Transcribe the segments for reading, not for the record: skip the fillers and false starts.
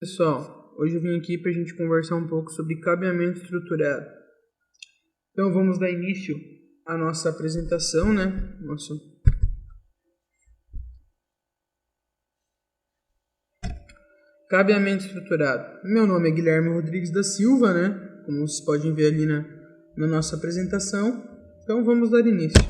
Pessoal, hoje eu vim aqui para a gente conversar um pouco sobre cabeamento estruturado. Então vamos dar início à nossa apresentação, né? Cabeamento estruturado. Meu nome é Guilherme Rodrigues da Silva, né? Como vocês podem ver ali na nossa apresentação. Então vamos dar início.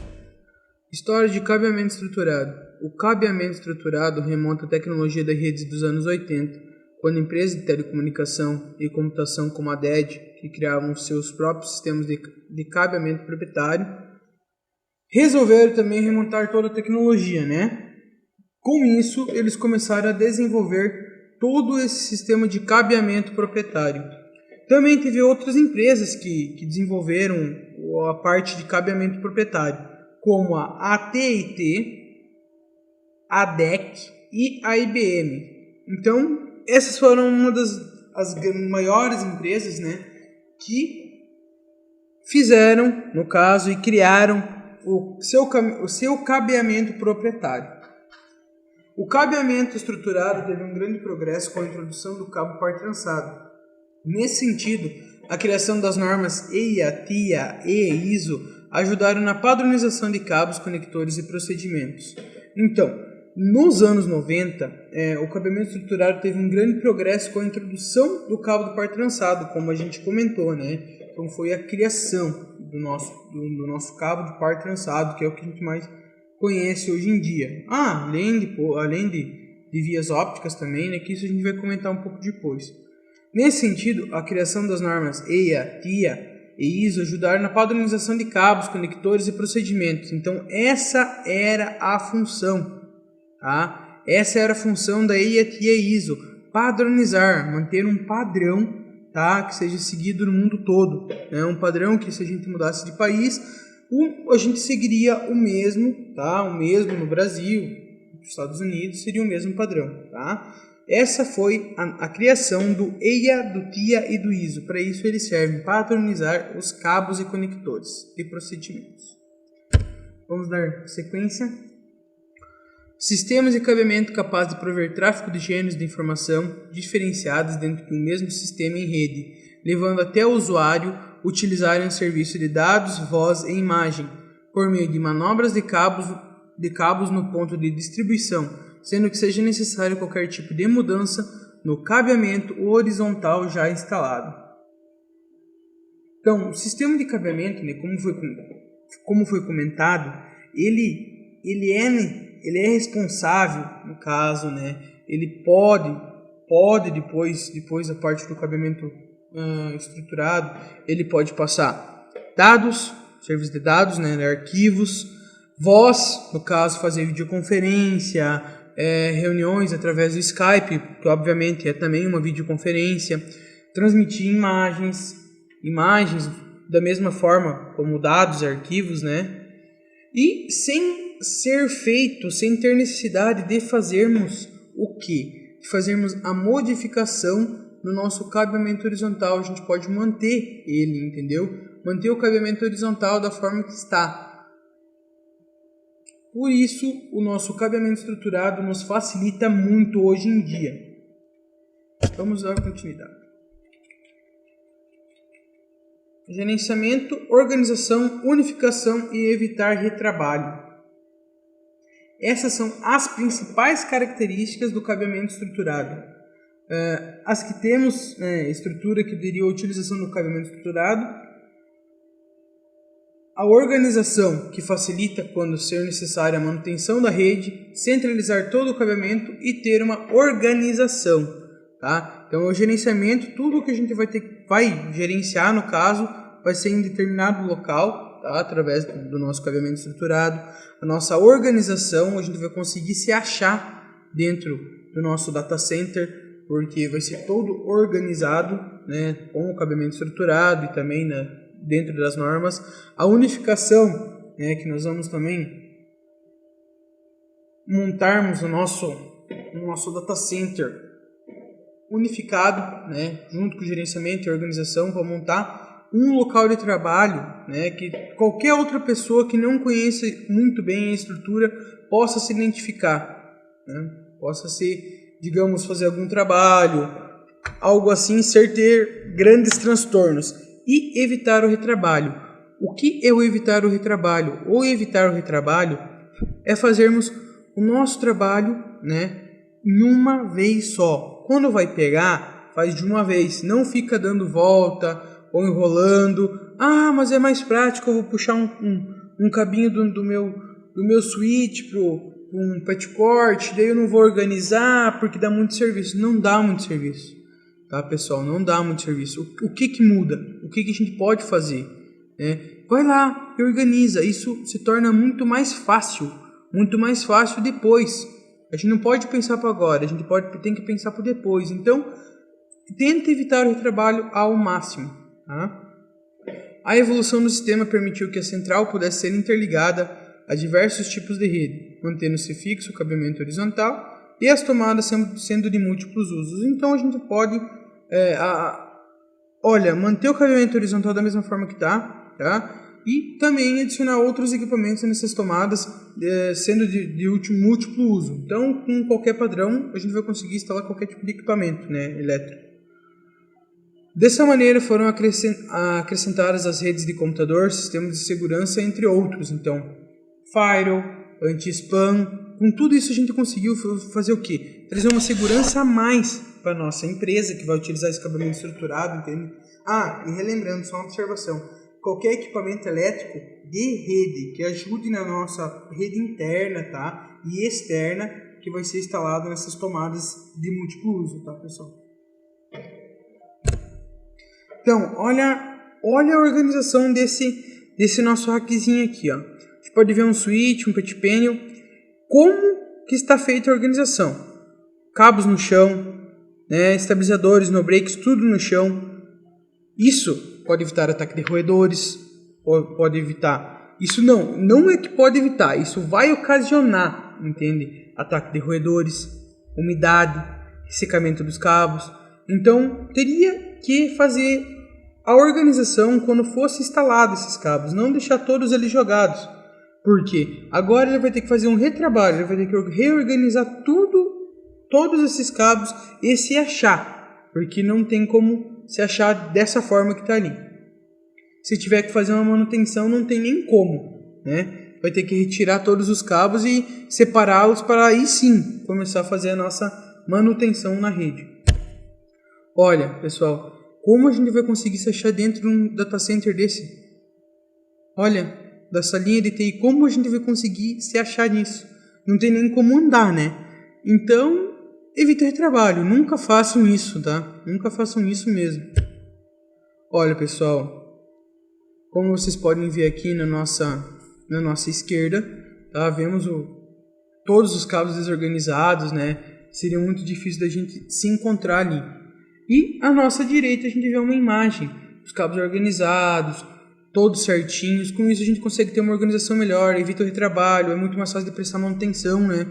História de cabeamento estruturado. O cabeamento estruturado remonta à tecnologia das redes dos anos 80. Quando empresas de telecomunicação e computação como a DED, que criavam seus próprios sistemas de cabeamento proprietário, resolveram também remontar toda a tecnologia, né? Com isso, eles começaram a desenvolver todo esse sistema de cabeamento proprietário. Também teve outras empresas que desenvolveram a parte de cabeamento proprietário, como a AT&T, a DEC e a IBM. Então, essas foram uma das maiores empresas, né, que fizeram, no caso, e criaram o seu cabeamento proprietário. O cabeamento estruturado teve um grande progresso com a introdução do cabo par trançado. Nesse sentido, a criação das normas EIA, TIA e ISO ajudaram na padronização de cabos, conectores e procedimentos. Então, nos anos 90, o cabeamento estruturado teve um grande progresso com a introdução do cabo do par trançado, como a gente comentou, né? Então foi a criação do nosso cabo de par trançado, que é o que a gente mais conhece hoje em dia. Além de vias ópticas também, né? Que isso a gente vai comentar um pouco depois. Nesse sentido, a criação das normas EIA, TIA e ISO ajudaram na padronização de cabos, conectores e procedimentos. Então essa era a função. Essa era a função da EIA, TIA e ISO, padronizar, manter um padrão, que seja seguido no mundo todo. Um padrão que, se a gente mudasse de país, a gente seguiria o mesmo, o mesmo no Brasil, nos Estados Unidos seria o mesmo padrão. Essa foi a criação do EIA, do TIA e do ISO. Para isso eles servem para padronizar os cabos e conectores e procedimentos. Vamos dar sequência. Sistemas de cabeamento capazes de prover tráfego de gêneros de informação diferenciados dentro de um mesmo sistema em rede, levando até o usuário utilizarem um serviço de dados, voz e imagem, por meio de manobras de cabos no ponto de distribuição, sendo que seja necessário qualquer tipo de mudança no cabeamento horizontal já instalado. Então, o sistema de cabeamento, né, como foi comentado, ele é responsável, no caso, né? Ele pode depois da parte do cabeamento estruturado, ele pode passar dados, serviço de dados, né? Arquivos, voz, no caso, fazer videoconferência, reuniões através do Skype, que obviamente é também uma videoconferência, transmitir imagens da mesma forma como dados, arquivos, né? E sem ter necessidade de fazermos o quê? De fazermos a modificação no nosso cabeamento horizontal. A gente pode manter ele, entendeu? Manter o cabeamento horizontal da forma que está. Por isso, o nosso cabeamento estruturado nos facilita muito hoje em dia. Vamos dar continuidade. Gerenciamento, organização, unificação e evitar retrabalho. Essas são as principais características do cabeamento estruturado. As que temos, estrutura que daria a utilização do cabeamento estruturado, a organização, que facilita quando ser necessária a manutenção da rede, centralizar todo o cabeamento e ter uma organização. Então, o gerenciamento, tudo que a gente vai gerenciar, no caso, vai ser em determinado local, através do nosso cabeamento estruturado. A nossa organização, a gente vai conseguir se achar dentro do nosso data center, porque vai ser todo organizado, né, com o cabeamento estruturado e também, né, dentro das normas. A unificação, né, que nós vamos também montarmos o nosso data center unificado, né, junto com o gerenciamento e organização, para montar um local de trabalho, né, que qualquer outra pessoa que não conheça muito bem a estrutura possa se identificar, né, possa ser, digamos, fazer algum trabalho, algo assim ser ter grandes transtornos. E evitar o retrabalho. O que é o evitar o retrabalho? O evitar o retrabalho é fazermos o nosso trabalho, né, em uma vez só. Quando vai pegar, faz de uma vez. Não fica dando volta ou enrolando. Ah, mas é mais prático, eu vou puxar um cabinho do meu switch para um patchport, daí eu não vou organizar porque dá muito serviço. Não dá muito serviço. Tá, pessoal? Não dá muito serviço. O que muda? O que a gente pode fazer? Vai lá e organiza. Isso se torna muito mais fácil depois. A gente não pode pensar para agora, a gente tem que pensar para depois. Então, tenta evitar o retrabalho ao máximo. Tá? A evolução do sistema permitiu que a central pudesse ser interligada a diversos tipos de rede, mantendo-se fixo o cabeamento horizontal e as tomadas sendo de múltiplos usos. Então, a gente pode manter o cabeamento horizontal da mesma forma que está, tá? E também adicionar outros equipamentos nessas tomadas, sendo de múltiplo uso. Então, com qualquer padrão, a gente vai conseguir instalar qualquer tipo de equipamento, né, elétrico. Dessa maneira, foram acrescentadas as redes de computador, sistemas de segurança, entre outros. Então, firewall, anti-spam, com tudo isso a gente conseguiu fazer o quê? Trazer uma segurança a mais para a nossa empresa, que vai utilizar esse cabeamento estruturado, entende? E relembrando, só uma observação. Qualquer equipamento elétrico de rede que ajude na nossa rede interna, tá? E externa, que vai ser instalado nessas tomadas de múltiplo uso, tá, pessoal? Então, olha a organização desse nosso rackzinho aqui, ó. A gente pode ver um switch, um patch panel. Como que está feita a organização? Cabos no chão, né? Estabilizadores, no breaks, tudo no chão. Isso pode evitar ataque de roedores, pode evitar. Isso não é que pode evitar, isso vai ocasionar, entende? Ataque de roedores, umidade, ressecamento dos cabos. Então, teria que fazer a organização quando fosse instalado esses cabos, não deixar todos ali jogados. Porque agora ele vai ter que fazer um retrabalho, ele vai ter que reorganizar todos esses cabos e se achar, porque não tem como se achar dessa forma que está ali. Se tiver que fazer uma manutenção, não tem nem como, né? Vai ter que retirar todos os cabos e separá-los para aí sim começar a fazer a nossa manutenção na rede. Olha, pessoal, como a gente vai conseguir se achar dentro de um data center desse? Olha, dessa linha de TI, como a gente vai conseguir se achar nisso? Não tem nem como andar, né? Então, evite retrabalho. Nunca façam isso, tá? Nunca façam isso mesmo. Olha, pessoal, como vocês podem ver aqui na nossa esquerda, tá? Vemos todos os cabos desorganizados, né? Seria muito difícil da gente se encontrar ali. E à nossa direita a gente vê uma imagem, os cabos organizados, todos certinhos. Com isso a gente consegue ter uma organização melhor, evita o retrabalho, é muito mais fácil de prestar manutenção, né?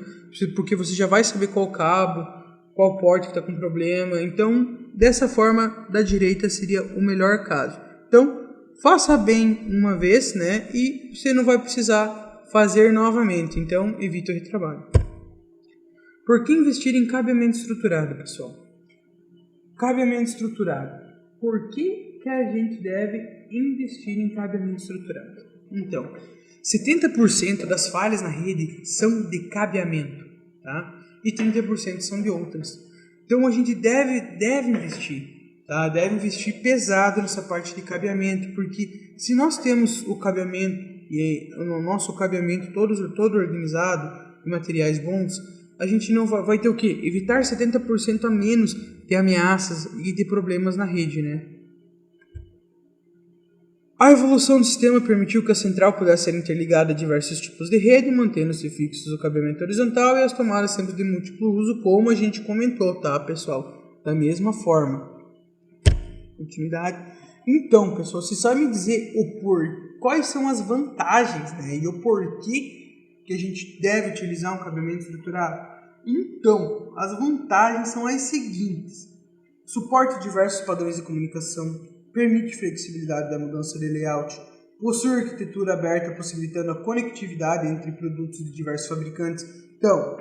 Porque você já vai saber qual cabo, qual porta que está com problema. Então, dessa forma, da direita seria o melhor caso. Então, faça bem uma vez, né? E você não vai precisar fazer novamente. Então, evita o retrabalho. Por que investir em cabeamento estruturado, pessoal? Cabeamento estruturado. Por que a gente deve investir em cabeamento estruturado? Então, 70% das falhas na rede são de cabeamento, tá? E 30% são de outras. Então, a gente deve investir, tá? Deve investir pesado nessa parte de cabeamento, porque se nós temos o cabeamento e o nosso cabeamento todo organizado, em materiais bons, a gente não vai ter o quê? Evitar 70% a menos de ameaças e de problemas na rede, né? A evolução do sistema permitiu que a central pudesse ser interligada a diversos tipos de rede, mantendo-se fixos o cabeamento horizontal e as tomadas sempre de múltiplo uso, como a gente comentou, tá, pessoal? Da mesma forma. Continuidade. Então, pessoal, você sabe me dizer quais são as vantagens, né? E o porquê que a gente deve utilizar um cabeamento estruturado? Então, as vantagens são as seguintes. Suporte diversos padrões de comunicação, permite flexibilidade da mudança de layout, possui arquitetura aberta possibilitando a conectividade entre produtos de diversos fabricantes. Então,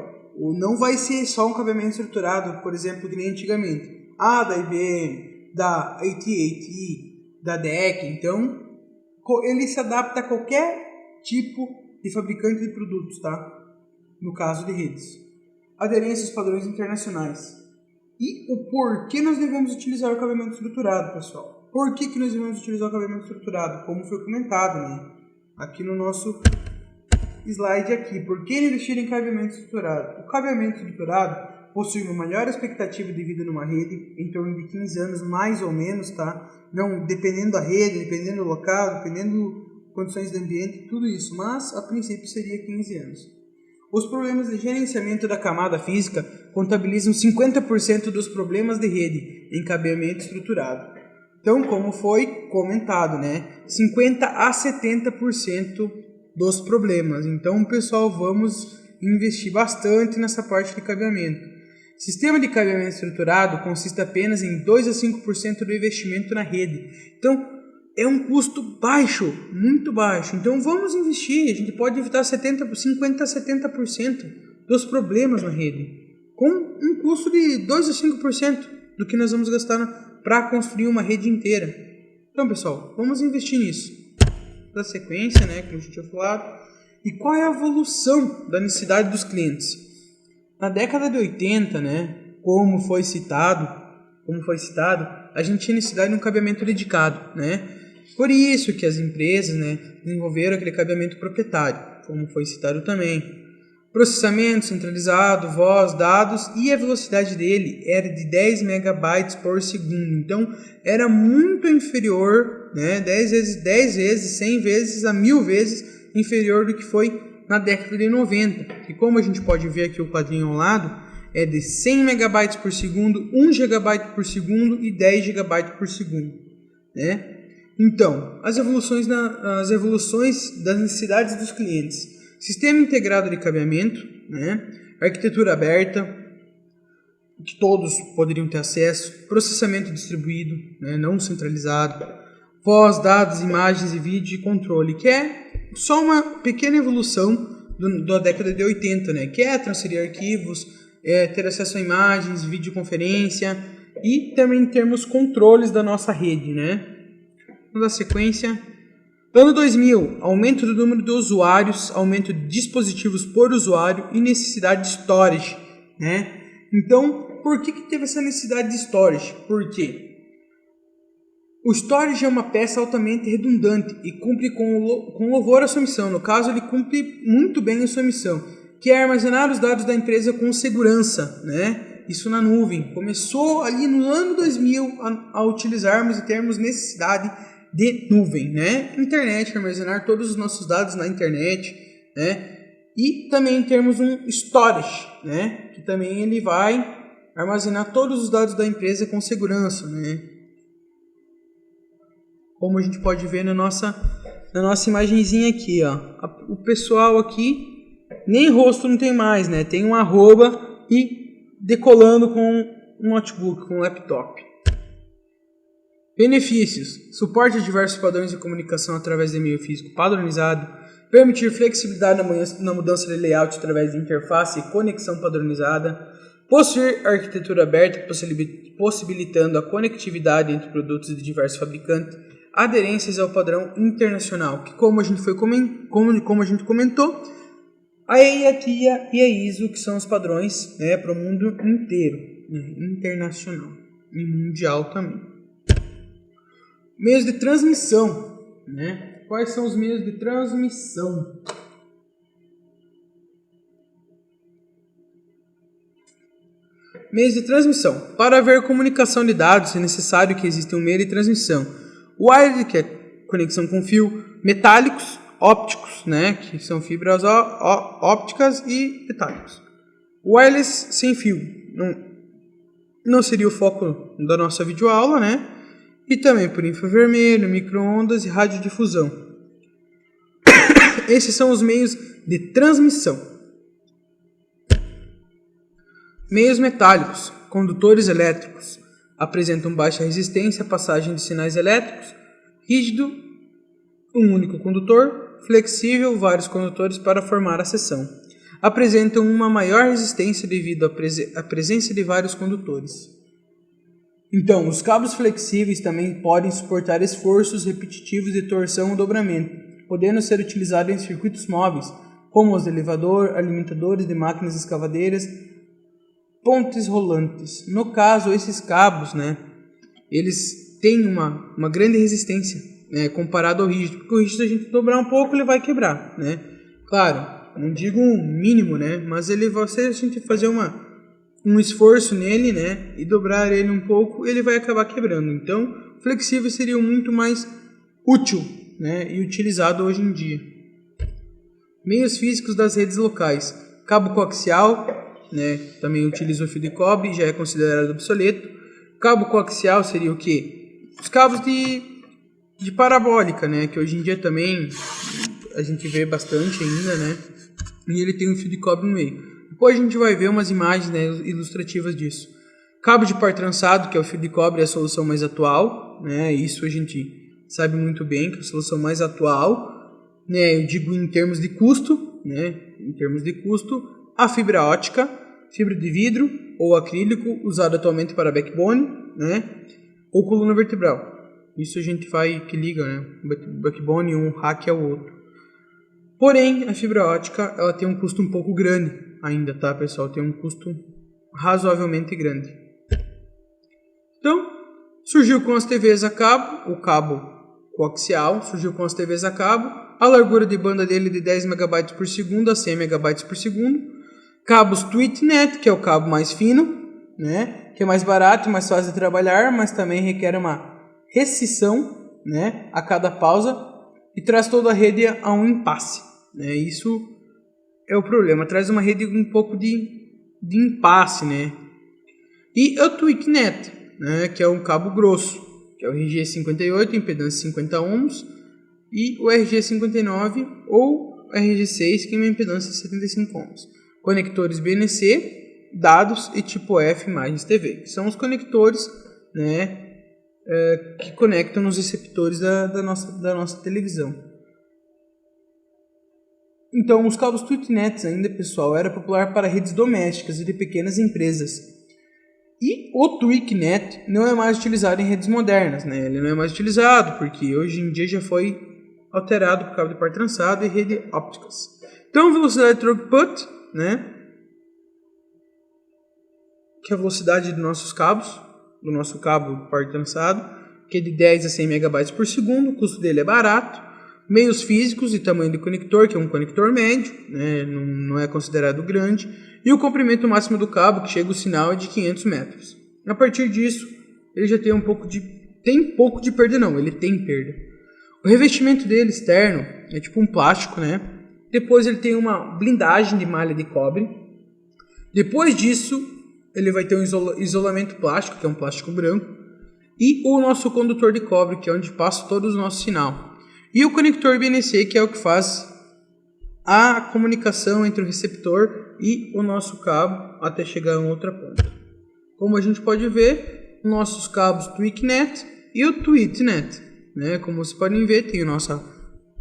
não vai ser só um cabeamento estruturado, por exemplo, que nem antigamente. da IBM, da AT&T, da DEC. Então, ele se adapta a qualquer tipo de fabricante de produtos, tá? No caso de redes. Aderência aos padrões internacionais. E o porquê nós devemos utilizar o cabeamento estruturado, pessoal? Por que nós devemos utilizar o cabeamento estruturado? Como foi comentado, né? Aqui no nosso slide aqui. Por que investir em cabeamento estruturado? O cabeamento estruturado possui uma maior expectativa de vida numa rede, em torno de 15 anos mais ou menos, tá? Não, dependendo da rede, dependendo do local, dependendo condições do ambiente, tudo isso, mas a princípio seria 15 anos. Os problemas de gerenciamento da camada física contabilizam 50% dos problemas de rede em cabeamento estruturado. Então, como foi comentado, né, 50 a 70% dos problemas. Então, pessoal, vamos investir bastante nessa parte de cabeamento. Sistema de cabeamento estruturado consiste apenas em 2 a 5% do investimento na rede. Então, é um custo baixo, muito baixo. Então vamos investir, a gente pode evitar 50 a 70% dos problemas na rede, com um custo de 2 a 5% do que nós vamos gastar para construir uma rede inteira. Então, pessoal, vamos investir nisso. Da sequência, né, como a gente tinha falado. E qual é a evolução da necessidade dos clientes? Na década de 80, né, como foi citado, a gente tinha necessidade de um cabeamento dedicado, né? Por isso que as empresas, né, desenvolveram aquele cabeamento proprietário, como foi citado também. Processamento centralizado, voz, dados, e a velocidade dele era de 10 megabytes por segundo. Então, era muito inferior, né, 10 vezes, 100 vezes, a 1000 vezes inferior do que foi na década de 90. E como a gente pode ver aqui o quadrinho ao lado, é de 100 megabytes por segundo, 1 gigabyte por segundo e 10 gigabytes por segundo, né? Então, as evoluções das necessidades dos clientes. Sistema integrado de cabeamento, né? Arquitetura aberta, que todos poderiam ter acesso. Processamento distribuído, né? Não centralizado. Voz, dados, imagens e vídeo e controle, que é só uma pequena evolução da década de 80, né? Que é transferir arquivos, ter acesso a imagens, videoconferência e também termos controles da nossa rede, né? Na sequência, ano 2000, aumento do número de usuários, aumento de dispositivos por usuário e necessidade de storage, né? Então, por que teve essa necessidade de storage? Porque o storage é uma peça altamente redundante e cumpre com louvor a sua missão. No caso, ele cumpre muito bem a sua missão, que é armazenar os dados da empresa com segurança, né? Isso na nuvem. Começou ali no ano 2000 a utilizarmos e termos necessidade de nuvem, né? Internet, armazenar todos os nossos dados na internet, né? E também temos um storage, né? Que também ele vai armazenar todos os dados da empresa com segurança, né? Como a gente pode ver na nossa imagenzinha aqui, ó. O pessoal aqui nem rosto não tem mais, né? Tem um arroba e decolando com um notebook, com um laptop. Benefícios: suporte a diversos padrões de comunicação através de e-mail físico padronizado, permitir flexibilidade na mudança de layout através de interface e conexão padronizada, possuir arquitetura aberta possibilitando a conectividade entre produtos de diversos fabricantes, aderências ao padrão internacional, que como a gente comentou, a EIA e a ISO, que são os padrões, né, para o mundo inteiro, né, internacional e mundial também. Meios de transmissão, né? Quais são os meios de transmissão? Meios de transmissão. Para haver comunicação de dados, é necessário que exista um meio de transmissão. Wired, que é conexão com fio, metálicos, ópticos, né? Que são fibras ópticas e metálicos. Wireless sem fio. Não seria o foco da nossa videoaula, né? E também por infravermelho, micro-ondas e radiodifusão. Esses são os meios de transmissão. Meios metálicos, condutores elétricos, apresentam baixa resistência à passagem de sinais elétricos, rígido, um único condutor, flexível, vários condutores para formar a seção. Apresentam uma maior resistência devido à presença de vários condutores. Então, os cabos flexíveis também podem suportar esforços repetitivos de torção ou dobramento, podendo ser utilizados em circuitos móveis, como os de elevador, alimentadores de máquinas escavadeiras, pontes rolantes. No caso, esses cabos, né, eles têm uma grande resistência, né, comparado ao rígido, porque o rígido, a gente dobrar um pouco, ele vai quebrar, né? Claro, não digo um mínimo, né, mas se a gente fazer um esforço nele, né, e dobrar ele um pouco, ele vai acabar quebrando. Então, flexível seria muito mais útil, né, e utilizado hoje em dia. Meios físicos das redes locais. Cabo coaxial, né, também utiliza o fio de cobre, já é considerado obsoleto. Cabo coaxial seria o quê? Os cabos de parabólica, né, que hoje em dia também a gente vê bastante ainda, né, e ele tem um fio de cobre no meio. Depois a gente vai ver umas imagens, né, ilustrativas disso. Cabo de par trançado, que é o fio de cobre, é a solução mais atual, né, isso a gente sabe muito bem que é a solução mais atual, né, eu digo em termos de custo, né, a fibra ótica, fibra de vidro ou acrílico, usado atualmente para backbone, né, ou coluna vertebral. Isso a gente que liga, né, backbone um rack ao outro. Porém, a fibra ótica, ela tem um custo um pouco grande ainda, tá, pessoal? Tem um custo razoavelmente grande. Então, surgiu com as TVs a cabo, o cabo coaxial, surgiu com as TVs a cabo, a largura de banda dele de 10 MB por segundo a 100 MB por segundo. Cabos TweetNet, que é o cabo mais fino, né, que é mais barato e mais fácil de trabalhar, mas também requer uma restrição, né, a cada pausa e traz toda a rede a um impasse, né? Isso é o problema, traz uma rede um pouco de impasse, né? E o TweetNet, né, que é um cabo grosso, que é o RG58, impedância 50 ohms, e o RG59 ou RG6, que é uma impedância 75 ohms. Conectores BNC, dados e tipo F imagens TV, que são os conectores, né, que conectam nos receptores da nossa televisão. Então, os cabos TweetNet ainda, pessoal, era popular para redes domésticas e de pequenas empresas. E o TweetNet não é mais utilizado em redes modernas, né? Ele não é mais utilizado porque hoje em dia já foi alterado por cabo de par trançado e rede ópticas. Então, velocidade de throughput, né, que é a velocidade dos nossos cabos, do nosso cabo de par trançado, que é de 10 a 100 MB por segundo, o custo dele é barato. Meios físicos e tamanho de conector, que é um conector médio, né, não é considerado grande, e o comprimento máximo do cabo, que chega o sinal, é de 500 metros. A partir disso, ele já tem ele tem perda. O revestimento dele externo é tipo um plástico, né? Depois ele tem uma blindagem de malha de cobre. Depois disso, ele vai ter um isolamento plástico, que é um plástico branco, e o nosso condutor de cobre, que é onde passa todo o nosso sinal. E o conector BNC, que é o que faz a comunicação entre o receptor e o nosso cabo até chegar em outra ponta. Como a gente pode ver, nossos cabos TweetNet e o TweetNet, né? Como vocês podem ver, tem a nossa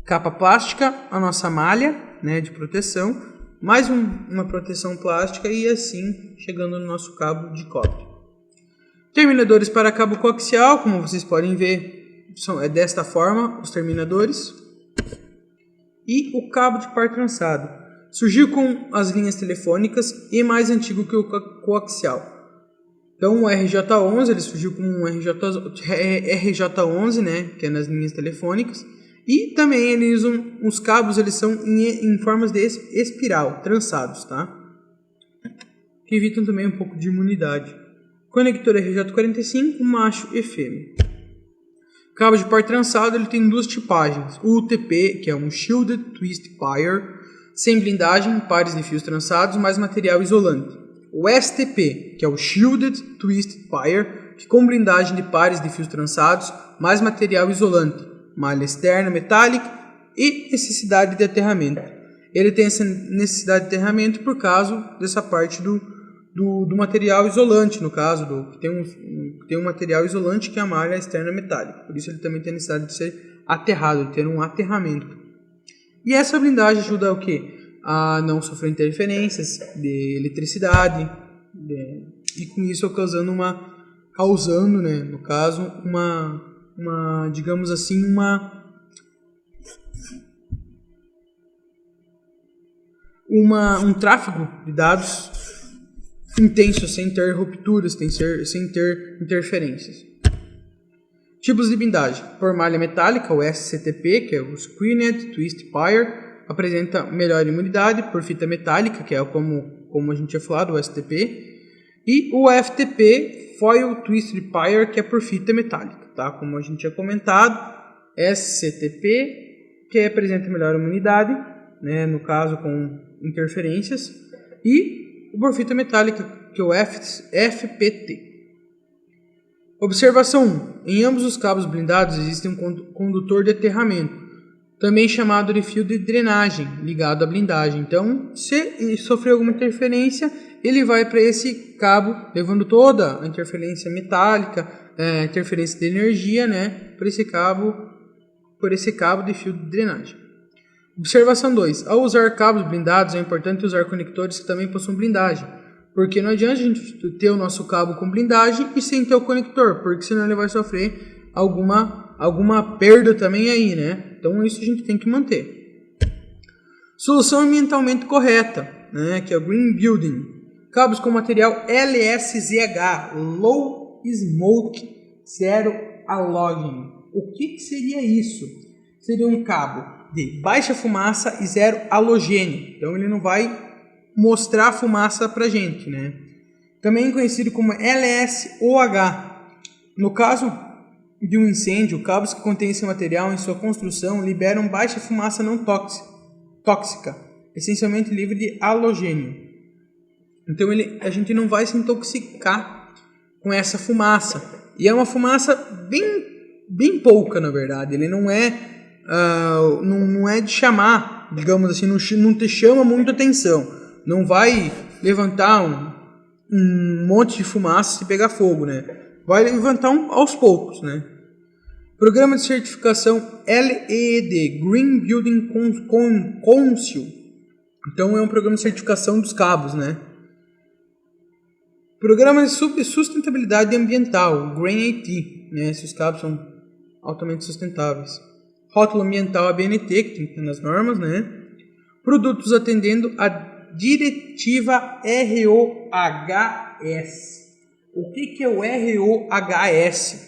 capa plástica, a nossa malha, né, de proteção, mais uma proteção plástica e assim chegando no nosso cabo de cobre. Terminadores para cabo coaxial, como vocês podem ver, é desta forma os terminadores. E o cabo de par trançado surgiu com as linhas telefônicas e é mais antigo que o coaxial. Então o RJ11 ele surgiu com um RJ11, né, que é nas linhas telefônicas, e também eles usam os cabos, eles são em formas de espiral, trançados, tá? Que evitam também um pouco de imunidade. Conector RJ45, macho e fêmea. Cabo de par trançado ele tem duas tipagens, o UTP, que é um Shielded Twist Pair, sem blindagem, pares de fios trançados, mais material isolante. O STP, que é o Shielded Twist Pair, que com blindagem de pares de fios trançados, mais material isolante, malha externa metálica e necessidade de aterramento. Ele tem essa necessidade de aterramento por causa dessa parte do material isolante, no caso, tem um material isolante que é a malha externa metálica. Por isso ele também tem a necessidade de ser aterrado, de ter um aterramento. E essa blindagem ajuda o quê? A não sofrer interferências de eletricidade, e com isso causando uma causando, né, no caso, digamos assim, um tráfego de dados intenso, sem ter rupturas, sem ter interferências. Tipos de blindagem. Por malha metálica, o SCTP, que é o Screened Twist Pyre, apresenta melhor imunidade. Por fita metálica, que é como a gente tinha falado, o STP. E o FTP, Foil Twisted Pyre, que é por fita metálica, tá? Como a gente tinha comentado, SCTP, que apresenta melhor imunidade, né? No caso com interferências. E o por fita metálica, que é o FPT. Observação 1. Em ambos os cabos blindados existe um condutor de aterramento, também chamado de fio de drenagem, ligado à blindagem. Então, se sofrer alguma interferência, ele vai para esse cabo, levando toda a interferência metálica, interferência de energia, né, por esse cabo de fio de drenagem. Observação 2. Ao usar cabos blindados, é importante usar conectores que também possuem blindagem. Porque não adianta a gente ter o nosso cabo com blindagem e sem ter o conector, porque senão ele vai sofrer alguma perda também aí, né? Então isso a gente tem que manter. Solução ambientalmente correta, né? Que é o Green Building. Cabos com material LSZH, Low Smoke Zero Halogen. O que seria isso? Seria um cabo de baixa fumaça e zero halogênio. Então ele não vai mostrar a fumaça pra gente, né? Também conhecido como LSOH. No caso de um incêndio, cabos que contêm esse material em sua construção liberam baixa fumaça não tóxica, essencialmente livre de halogênio. Então a gente não vai se intoxicar com essa fumaça. E é uma fumaça bem pouca, na verdade. Ele não é de chamar, digamos assim, não te chama muita atenção. Não vai levantar um monte de fumaça se pegar fogo, né? Vai levantar aos poucos, né? Programa de certificação LEED, Green Building Council. Então é um programa de certificação dos cabos, né? Programa de sustentabilidade ambiental, Green AT, né? Esses cabos são altamente sustentáveis. Rótulo ambiental ABNT, que tem que ter nas normas, né? Produtos atendendo a diretiva RoHS. O que é o RoHS?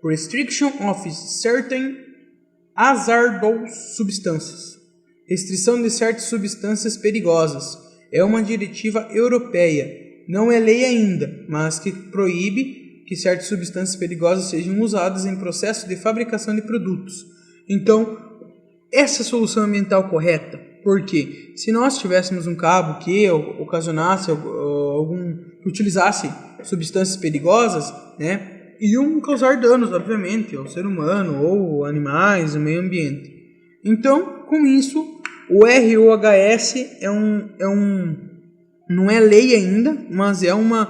Restriction of Certain Hazardous Substances. Restrição de certas substâncias perigosas. É uma diretiva europeia. Não é lei ainda, mas que proíbe que certas substâncias perigosas sejam usadas em processo de fabricação de produtos. Então, essa é a solução ambiental correta. Porque se nós tivéssemos um cabo que ocasionasse que utilizasse substâncias perigosas, né, iam causar danos, obviamente, ao ser humano ou animais, ao meio ambiente. Então, com isso, o RoHS não é lei ainda, mas é uma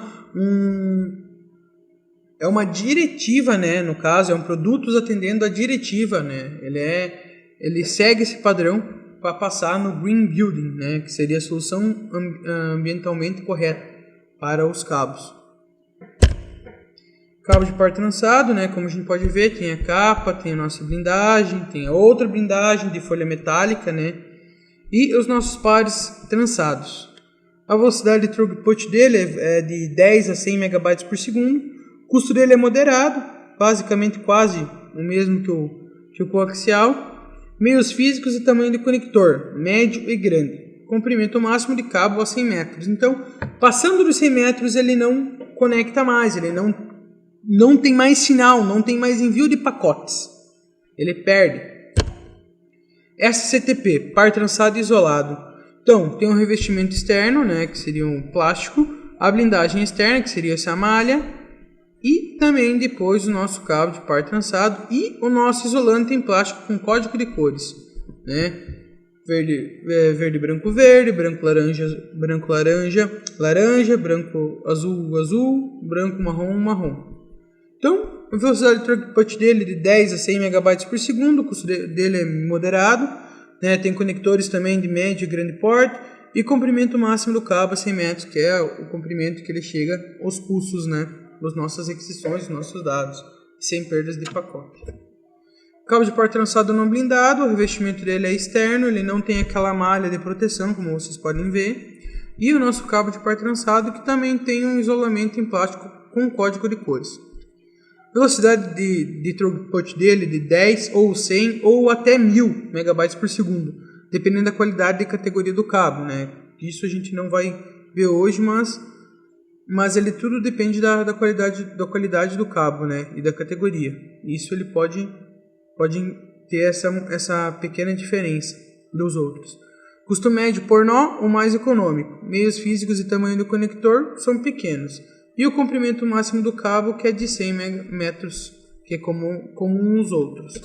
diretiva, né, no caso, é um produto atendendo a diretiva, né, ele segue esse padrão para passar no Green Building, né, que seria a solução ambientalmente correta para os cabos. Cabo de par trançado, né, como a gente pode ver, tem a capa, tem a nossa blindagem, tem a outra blindagem de folha metálica, né, e os nossos pares trançados. A velocidade de throughput dele é de 10 a 100 MB por segundo, o custo dele é moderado, basicamente quase o mesmo que o coaxial. Meios físicos e tamanho de conector, médio e grande. Comprimento máximo de cabo a 100 metros. Então, passando dos 100 metros, ele não conecta mais, ele não tem mais sinal, não tem mais envio de pacotes. Ele perde. SCTP, par trançado e isolado. Então, tem um revestimento externo, né, que seria um plástico. A blindagem externa, que seria essa malha. E também depois o nosso cabo de par trançado e o nosso isolante em plástico com código de cores, né? Verde, branco, verde, branco, laranja, branco, azul, branco, marrom. Então, a velocidade de throughput dele é de 10 a 100 MB por segundo, o custo dele é moderado, né? Tem conectores também de médio e grande porte e comprimento máximo do cabo a 100 metros, que é o comprimento que ele chega aos pulsos, né, as nossas requisições, os nossos dados, sem perdas de pacote. Cabo de porta trançado não blindado, o revestimento dele é externo, ele não tem aquela malha de proteção, como vocês podem ver. E o nosso cabo de par trançado, que também tem um isolamento em plástico com código de cores. Velocidade de throughput dele de 10 ou 100 ou até 1000 megabytes por segundo, dependendo da qualidade e categoria do cabo, né? Isso a gente não vai ver hoje, mas ele tudo depende da qualidade do cabo, né? E da categoria. Isso ele pode ter essa pequena diferença dos outros. Custo médio por nó, o mais econômico. Meios físicos e tamanho do conector são pequenos. E o comprimento máximo do cabo, que é de 100 metros, que é comum os outros.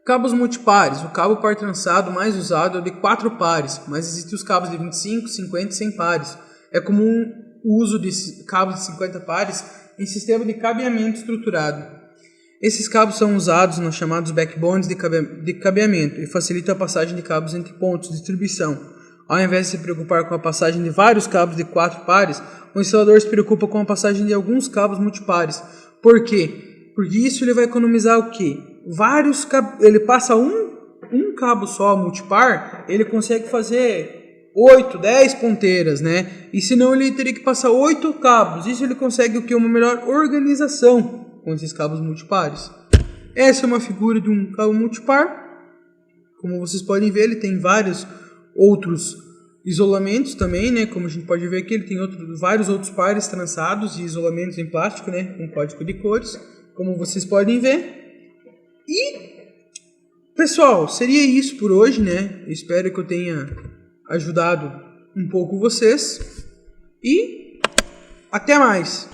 Cabos multipares. O cabo par trançado mais usado é o de 4 pares, mas existem os cabos de 25, 50 e 100 pares. É comum o uso de cabos de 50 pares em sistema de cabeamento estruturado. Esses cabos são usados nos chamados backbones de cabeamento e facilitam a passagem de cabos entre pontos de distribuição. Ao invés de se preocupar com a passagem de vários cabos de 4 pares, o instalador se preocupa com a passagem de alguns cabos multipares. Por quê? Porque isso ele vai economizar o quê? Ele passa um cabo só multipar, ele consegue fazer 8, 10 ponteiras, né? E senão ele teria que passar 8 cabos. Isso ele consegue o quê? Uma melhor organização com esses cabos multipares. Essa é uma figura de um cabo multipar. Como vocês podem ver, ele tem vários outros isolamentos também, né? Como a gente pode ver aqui, ele tem vários outros pares trançados e isolamentos em plástico, né? Com código de cores, como vocês podem ver. E, pessoal, seria isso por hoje, né? Eu espero que eu tenha ajudado um pouco vocês. E até mais!